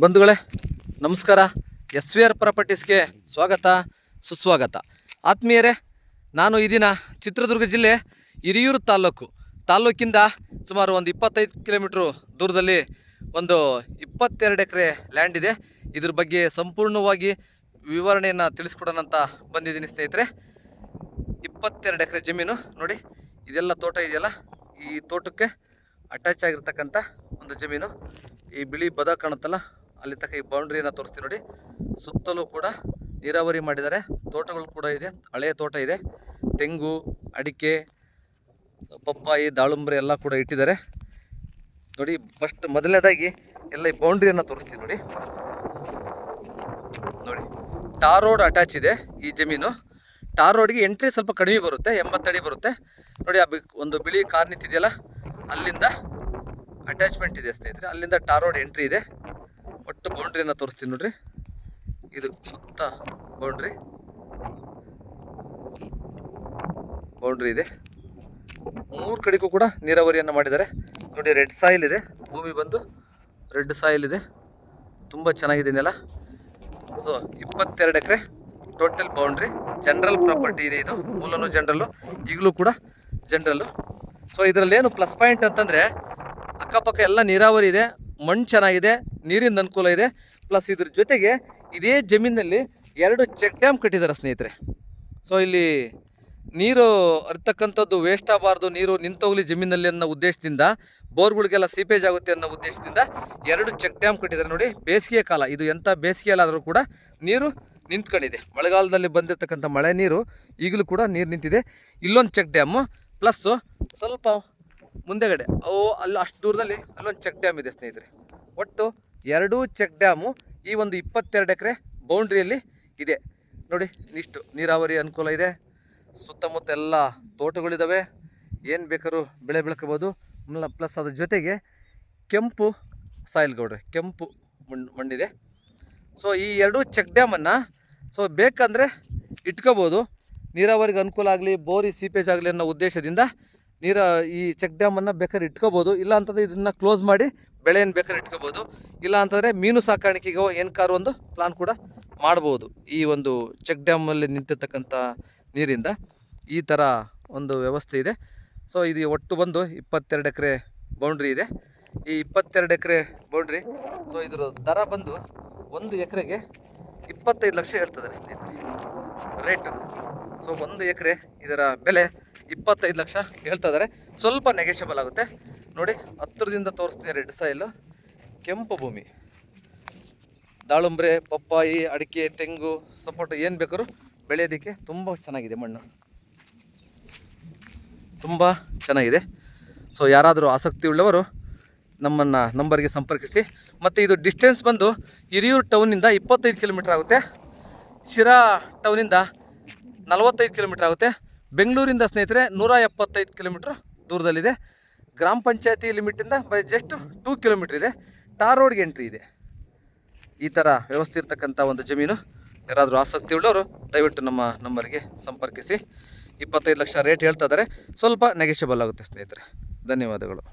ಬಂಧುಗಳೇ ನಮಸ್ಕಾರ. SVR ಪ್ರಾಪರ್ಟೀಸ್ಗೆ ಸ್ವಾಗತ ಸುಸ್ವಾಗತ. ಆತ್ಮೀಯರೇ, ನಾನು ಈ ದಿನ ಚಿತ್ರದುರ್ಗ ಜಿಲ್ಲೆ ಹಿರಿಯೂರು ತಾಲ್ಲೂಕಿಂದ ಸುಮಾರು ಒಂದು 25 ಕಿಲೋಮೀಟ್ರು ದೂರದಲ್ಲಿ ಒಂದು 22 ಎಕರೆ ಲ್ಯಾಂಡ್ ಇದೆ. ಇದ್ರ ಬಗ್ಗೆ ಸಂಪೂರ್ಣವಾಗಿ ವಿವರಣೆಯನ್ನು ತಿಳಿಸ್ಕೊಡೋಣ ಅಂತ ಬಂದಿದ್ದೀನಿ ಸ್ನೇಹಿತರೆ. 22 ಎಕರೆ ಜಮೀನು ನೋಡಿ, ಇದೆಲ್ಲ ತೋಟ ಇದೆಯಲ್ಲ, ಈ ತೋಟಕ್ಕೆ ಅಟ್ಯಾಚ್ ಆಗಿರ್ತಕ್ಕಂಥ ಒಂದು ಜಮೀನು. ಈ ಬಿಳಿ ಬದ ಕಾಣುತ್ತಲ್ಲ, ಅಲ್ಲಿ ತಕ್ಕ ಈ ಬೌಂಡ್ರಿಯನ್ನು ತೋರಿಸ್ತೀನಿ ನೋಡಿ. ಸುತ್ತಲೂ ಕೂಡ ನೀರಾವರಿ ಮಾಡಿದ್ದಾರೆ, ತೋಟಗಳು ಕೂಡ ಇದೆ, ಹಳೆಯ ತೋಟ ಇದೆ. ತೆಂಗು, ಅಡಿಕೆ, ಪಪ್ಪಾಯಿ, ದಾಳಿಂಬರೆ ಎಲ್ಲ ಕೂಡ ಇಟ್ಟಿದ್ದಾರೆ ನೋಡಿ. ಫಸ್ಟ್ ಮೊದಲನೇದಾಗಿ ಎಲ್ಲ ಈ ಬೌಂಡ್ರಿಯನ್ನು ತೋರಿಸ್ತೀನಿ ನೋಡಿ. ಟಾರ್ ರೋಡ್ ಅಟ್ಯಾಚ್ ಇದೆ ಈ ಜಮೀನು. ಟಾರ್ ರೋಡ್ಗೆ ಎಂಟ್ರಿ ಸ್ವಲ್ಪ ಕಡಿಮೆ ಬರುತ್ತೆ, 80 ಅಡಿ ಬರುತ್ತೆ ನೋಡಿ. ಒಂದು ಬಿಳಿ ಕಾರ್ ನಿಂತಿದೆಯಲ್ಲ, ಅಲ್ಲಿಂದ ಅಟ್ಯಾಚ್ಮೆಂಟ್ ಇದೆ ಸ್ನೇಹಿತರೆ. ಅಲ್ಲಿಂದ ಟಾರ್ ರೋಡ್ ಎಂಟ್ರಿ ಇದೆ. ಒಟ್ಟು ಬೌಂಡ್ರಿಯನ್ನು ತೋರಿಸ್ತೀನಿ ನೋಡ್ರಿ. ಇದು ಸುತ್ತ ಬೌಂಡ್ರಿ ಇದೆ. 3 ಕಡೆಗೂ ಕೂಡ ನೀರಾವರಿಯನ್ನು ಮಾಡಿದ್ದಾರೆ ನೋಡಿ. ರೆಡ್ ಸಾಯಿಲ್ ಇದೆ, ಭೂಮಿ ಬಂದು ರೆಡ್ ಸಾಯಿಲ್ ಇದೆ, ತುಂಬ ಚೆನ್ನಾಗಿದೆ ನೆಲ. ಸೊ 22 ಎಕರೆ ಟೋಟಲ್ ಬೌಂಡ್ರಿ. ಜನರಲ್ ಪ್ರಾಪರ್ಟಿ ಇದೆ ಇದು, ಮೂಲನು ಜನರಲ್ಲು, ಈಗಲೂ ಕೂಡ ಜನರಲ್ಲು. ಸೊ ಇದರಲ್ಲೇನು ಪ್ಲಸ್ ಪಾಯಿಂಟ್ ಅಂತಂದರೆ, ಅಕ್ಕಪಕ್ಕ ಎಲ್ಲ ನೀರಾವರಿ ಇದೆ, ಮಣ್ಣು ಚೆನ್ನಾಗಿದೆ, ನೀರಿನ ಅನುಕೂಲ ಇದೆ. ಪ್ಲಸ್ ಇದ್ರ ಜೊತೆಗೆ ಇದೇ ಜಮೀನಲ್ಲಿ 2 ಚೆಕ್ ಡ್ಯಾಮ್ ಕಟ್ಟಿದ್ದಾರೆ ಸ್ನೇಹಿತರೆ. ಸೊ ಇಲ್ಲಿ ನೀರು ಹರಿತಕ್ಕಂಥದ್ದು ವೇಸ್ಟ್ ಆಗಬಾರ್ದು, ನೀರು ನಿಂತೋಗ್ಲಿ ಜಮೀನಲ್ಲಿ ಅನ್ನೋ ಉದ್ದೇಶದಿಂದ, ಬೋರ್ಗಳಿಗೆಲ್ಲ ಸೀಪೇಜ್ ಆಗುತ್ತೆ ಅನ್ನೋ ಉದ್ದೇಶದಿಂದ 2 ಚೆಕ್ ಡ್ಯಾಮ್ ಕಟ್ಟಿದ್ದಾರೆ ನೋಡಿ. ಬೇಸಿಗೆ ಕಾಲ ಇದು, ಎಂಥ ಬೇಸಿಗೆಯಲ್ಲಾದರೂ ಕೂಡ ನೀರು ನಿಂತ್ಕೊಂಡಿದೆ. ಮಳೆಗಾಲದಲ್ಲಿ ಬಂದಿರತಕ್ಕಂಥ ಮಳೆ ನೀರು ಈಗಲೂ ಕೂಡ ನೀರು ನಿಂತಿದೆ. ಇಲ್ಲೊಂದು ಚೆಕ್ ಡ್ಯಾಮು, ಪ್ಲಸ್ಸು ಸ್ವಲ್ಪ ಮುಂದೆಗಡೆ ಅಲ್ಲಿ ಅಷ್ಟು ದೂರದಲ್ಲಿ ಅಲ್ಲೊಂದು ಚೆಕ್ ಡ್ಯಾಮ್ ಇದೆ ಸ್ನೇಹಿತರೆ. ಒಟ್ಟು 2 ಚೆಕ್ ಡ್ಯಾಮು ಈ ಒಂದು 22 ಎಕರೆ ಬೌಂಡ್ರಿಯಲ್ಲಿ ಇದೆ ನೋಡಿ. ಇಷ್ಟು ನೀರಾವರಿ ಅನುಕೂಲ ಇದೆ. ಸುತ್ತಮುತ್ತ ಎಲ್ಲ ತೋಟಗಳಿದ್ದಾವೆ, ಏನು ಬೇಕಾದ್ರೂ ಬೆಳೆ ಬೆಳ್ಕೋಬೋದು. ಪ್ಲಸ್ ಅದ್ರ ಜೊತೆಗೆ ಕೆಂಪು ಸಾಯಿಲ್ ಗೌಡ್ರೆ, ಕೆಂಪು ಮಣ್ಣಿದೆ. ಸೊ ಈ 2 ಚೆಕ್ ಡ್ಯಾಮನ್ನು ಬೇಕಂದರೆ ಇಟ್ಕೋಬೋದು, ನೀರಾವರಿಗೆ ಅನುಕೂಲ ಆಗಲಿ, ಬೋರಿ ಸೀಪೇಜ್ ಆಗಲಿ ಅನ್ನೋ ಉದ್ದೇಶದಿಂದ ಈ ಚೆಕ್ ಡ್ಯಾಮನ್ನು ಬೇಕಾದ್ರೆ ಇಟ್ಕೋಬೋದು. ಇಲ್ಲ ಅಂತಂದರೆ ಇದನ್ನು ಕ್ಲೋಸ್ ಮಾಡಿ ಬೆಳೆಯನ್ನು ಬೇಕಾದ್ರೆ ಇಟ್ಕೋಬೋದು. ಇಲ್ಲ ಅಂತಂದರೆ ಮೀನು ಸಾಕಾಣಿಕೆಗೆ ಏನಕ್ಕಾರು ಒಂದು ಪ್ಲಾನ್ ಕೂಡ ಮಾಡ್ಬೋದು. ಈ ಒಂದು ಚೆಕ್ ಡ್ಯಾಮಲ್ಲಿ ನಿಂತಿರ್ತಕ್ಕಂಥ ನೀರಿಂದ ಈ ಥರ ಒಂದು ವ್ಯವಸ್ಥೆ ಇದೆ. ಸೊ ಇದು ಒಟ್ಟು ಬಂದು 22 ಎಕರೆ ಬೌಂಡ್ರಿ ಇದೆ. ಈ 22 ಎಕರೆ ಬೌಂಡ್ರಿ, ಸೊ ಇದ್ರ ದರ ಬಂದು 1 ಎಕರೆಗೆ 25 ಲಕ್ಷ ಹೇಳ್ತಿದ್ದಾರೆ ಸ್ನೇಹಿತರೆ ರೇಟು. ಸೊ 1 ಎಕರೆ ಇದರ ಬೆಲೆ 25 ಲಕ್ಷ ಹೇಳ್ತಾ ಇದ್ದಾರೆ. ಸ್ವಲ್ಪ ನೆಗೆಷಬಲ್ ಆಗುತ್ತೆ ನೋಡಿ. ಹತ್ತಿರದಿಂದ ತೋರಿಸ್ತೀನಿ. ರೆಡ್ ಸಾಯಿಲು, ಕೆಂಪು ಭೂಮಿ, ದಾಳಿಂಬ್ರೆ, ಪಪ್ಪಾಯಿ, ಅಡಿಕೆ, ತೆಂಗು, ಸಪೋಟ ಏನು ಬೇಕಾದ್ರೂ ಬೆಳೆಯೋದಕ್ಕೆ ತುಂಬ ಚೆನ್ನಾಗಿದೆ, ಮಣ್ಣು ತುಂಬ ಚೆನ್ನಾಗಿದೆ. ಸೊ ಯಾರಾದರೂ ಆಸಕ್ತಿ ಉಳ್ಳವರು ನಮ್ಮನ್ನು ನಂಬರ್ಗೆ ಸಂಪರ್ಕಿಸಿ. ಮತ್ತು ಇದು ಡಿಸ್ಟೆನ್ಸ್ ಬಂದು ಹಿರಿಯೂರು ಟೌನಿಂದ 25 ಕಿಲೋಮೀಟ್ರ್ ಆಗುತ್ತೆ, ಶಿರಾ ಟೌನಿಂದ 45 ಕಿಲೋಮೀಟ್ರ್ ಆಗುತ್ತೆ, ಬೆಂಗಳೂರಿಂದ ಸ್ನೇಹಿತರೆ 175 ಕಿಲೋಮೀಟ್ರ್ ದೂರದಲ್ಲಿದೆ. ಗ್ರಾಮ ಪಂಚಾಯತಿ ಲಿಮಿಟಿಂದ ಜಸ್ಟ್ 2 ಕಿಲೋಮೀಟ್ರ್ ಇದೆ. ಟಾರ್ ರೋಡ್ಗೆ ಎಂಟ್ರಿ ಇದೆ. ಈ ಥರ ವ್ಯವಸ್ಥೆ ಇರ್ತಕ್ಕಂಥ ಒಂದು ಜಮೀನು. ಯಾರಾದರೂ ಆಸಕ್ತಿ ಉಳ್ಳವರು ದಯವಿಟ್ಟು ನಮ್ಮ ನಂಬರ್ಗೆ ಸಂಪರ್ಕಿಸಿ. 25 ಲಕ್ಷ ರೇಟ್ ಹೇಳ್ತಾ ಇದ್ದಾರೆ, ಸ್ವಲ್ಪ ನೆಗೆಷಬಲ್ ಆಗುತ್ತೆ ಸ್ನೇಹಿತರೆ. ಧನ್ಯವಾದಗಳು.